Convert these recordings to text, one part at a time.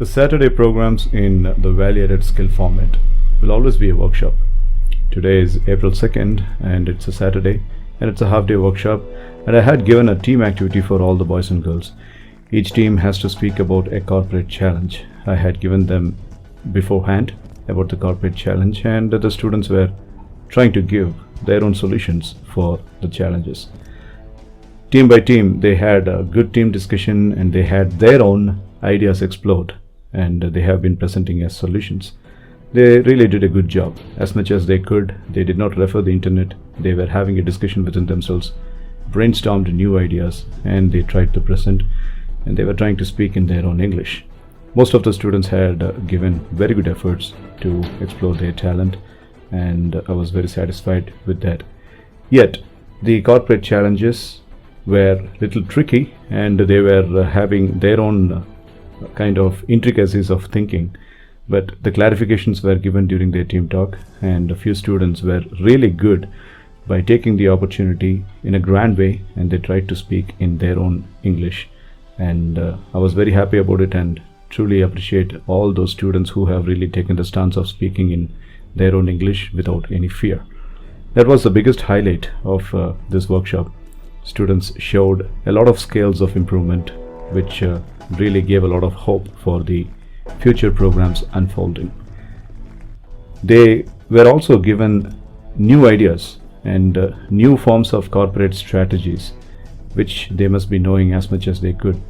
The Saturday programs in the value-added skill format will always be a workshop. Today is April 2nd and it's a Saturday and it's a half-day workshop, and I had given a team activity for all the boys and girls. Each team has to speak about a corporate challenge. I had given them beforehand about the corporate challenge, and the students were trying to give their own solutions for the challenges. Team by team, they had a good team discussion and they had their own ideas explored, and they have been presenting as solutions. They really did a good job. As much as they could, they did not refer the internet. They were having a discussion within themselves, brainstormed new ideas, and they tried to present, and they were trying to speak in their own English. Most of the students had given very good efforts to explore their talent, and I was very satisfied with that. Yet, the corporate challenges were a little tricky, and they were having their own kind of intricacies of thinking, but the clarifications were given during their team talk, and a few students were really good by taking the opportunity in a grand way, and they tried to speak in their own English, and I was very happy about it and truly appreciate all those students who have really taken the stance of speaking in their own English without any fear. That was the biggest highlight of this workshop. Students showed a lot of scales of improvement, which really gave a lot of hope for the future programs unfolding. They were also given new ideas and new forms of corporate strategies, which they must be knowing as much as they could.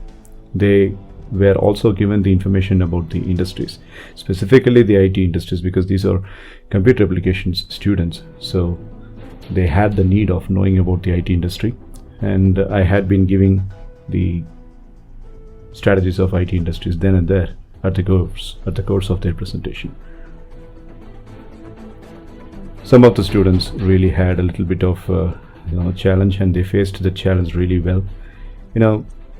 They were also given the information about the industries, specifically the IT industries, because these are computer applications students, so they had the need of knowing about the IT industry, and I had been giving the strategies of IT industries then and there at the course of their presentation. Some of the students really had a little bit of challenge, and they faced the challenge really well.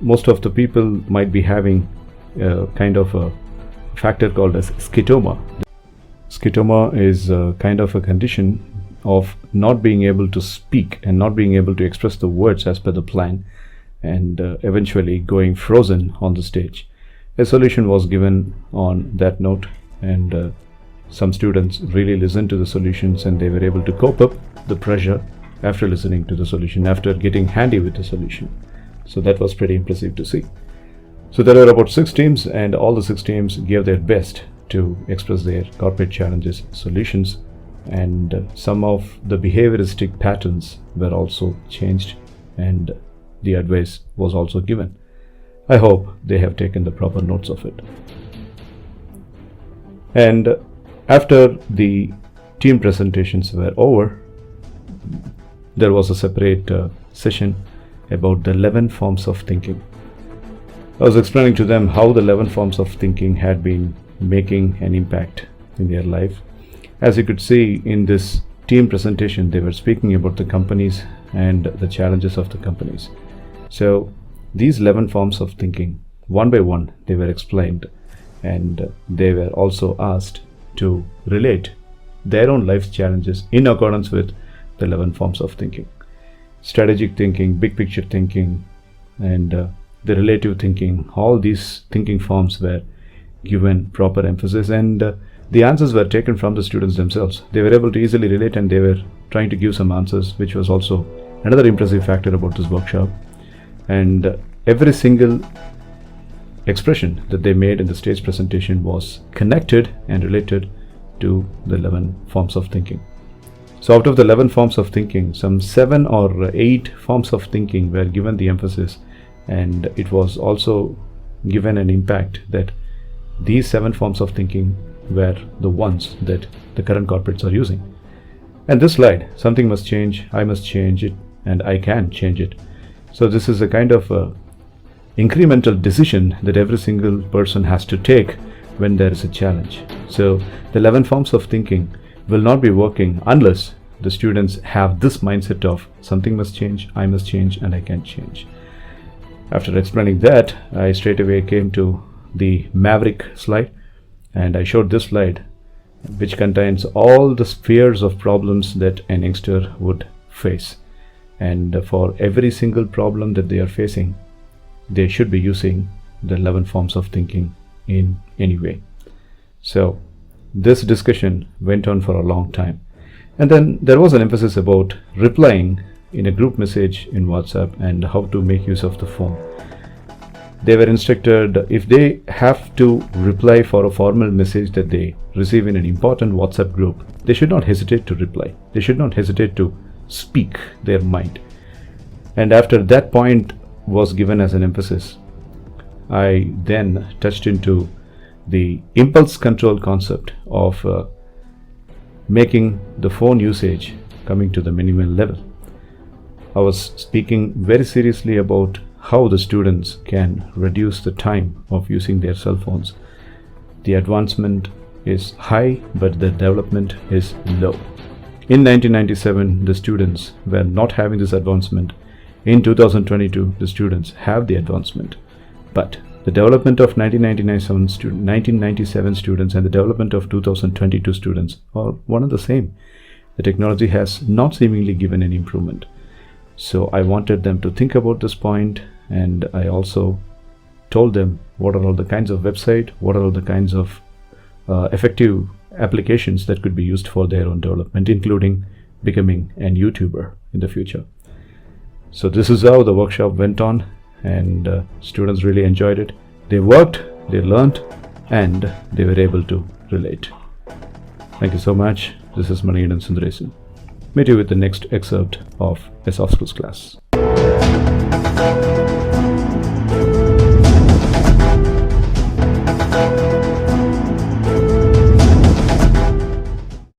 Most of the people might be having a kind of a factor called as scotoma. Scotoma is a kind of a condition of not being able to speak and not being able to express the words as per the plan, and eventually going frozen on the stage. A solution was given on that note, and some students really listened to the solutions, and they were able to cope up the pressure after listening to the solution, after getting handy with the solution. So that was pretty impressive to see. So there were about 6 teams, and all the 6 teams gave their best to express their corporate challenges solutions, and some of the behavioristic patterns were also changed, and the advice was also given. I hope they have taken the proper notes of it. And after the team presentations were over, there was a separate session about the 11 forms of thinking. I was explaining to them how the 11 forms of thinking had been making an impact in their life. As you could see in this team presentation, they were speaking about the companies and the challenges of the companies. So these 11 forms of thinking, one by one, they were explained, and they were also asked to relate their own life's challenges in accordance with the 11 forms of thinking. Strategic thinking, big picture thinking, and the relative thinking, all these thinking forms were given proper emphasis, and the answers were taken from the students themselves. They were able to easily relate, and they were trying to give some answers, which was also another impressive factor about this workshop. And every single expression that they made in the stage presentation was connected and related to the 11 forms of thinking. So out of the 11 forms of thinking, some 7 or 8 forms of thinking were given the emphasis, and it was also given an impact that these 7 forms of thinking were the ones that the current corporates are using. And this slide, something must change, I must change it, and I can change it. So this is a kind of incremental decision that every single person has to take when there is a challenge. So the 11 forms of thinking will not be working unless the students have this mindset of something must change, I must change, and I can change. After explaining that, I straight away came to the Maverick slide, and I showed this slide, which contains all the spheres of problems that an youngster would face. And for every single problem that they are facing, they should be using the 11 forms of thinking in anyway. So this discussion went on for a long time. And then there was an emphasis about replying in a group message in WhatsApp and how to make use of the phone. They were instructed, if they have to reply for a formal message that they receive in an important WhatsApp group, they should not hesitate to reply. They should not hesitate to speak their mind. And after that point was given as an emphasis, I then touched into the impulse control concept of making the phone usage coming to the minimal level. I was speaking very seriously about how the students can reduce the time of using their cell phones. The advancement is high, but the development is low. In 1997, the students were not having this advancement. In 2022, the students have the advancement. But the development of 1997 students and the development of 2022 students are one and the same. The technology has not seemingly given any improvement. So I wanted them to think about this point, and I also told them what are all the kinds of website, what are all the kinds of effective applications that could be used for their own development, including becoming an YouTuber in the future. So this is how the workshop went on, and students really enjoyed it. They worked, they learned, and they were able to relate. Thank you so much. This is Manikandan Sundaresan. Meet you with the next excerpt of a soft skills class.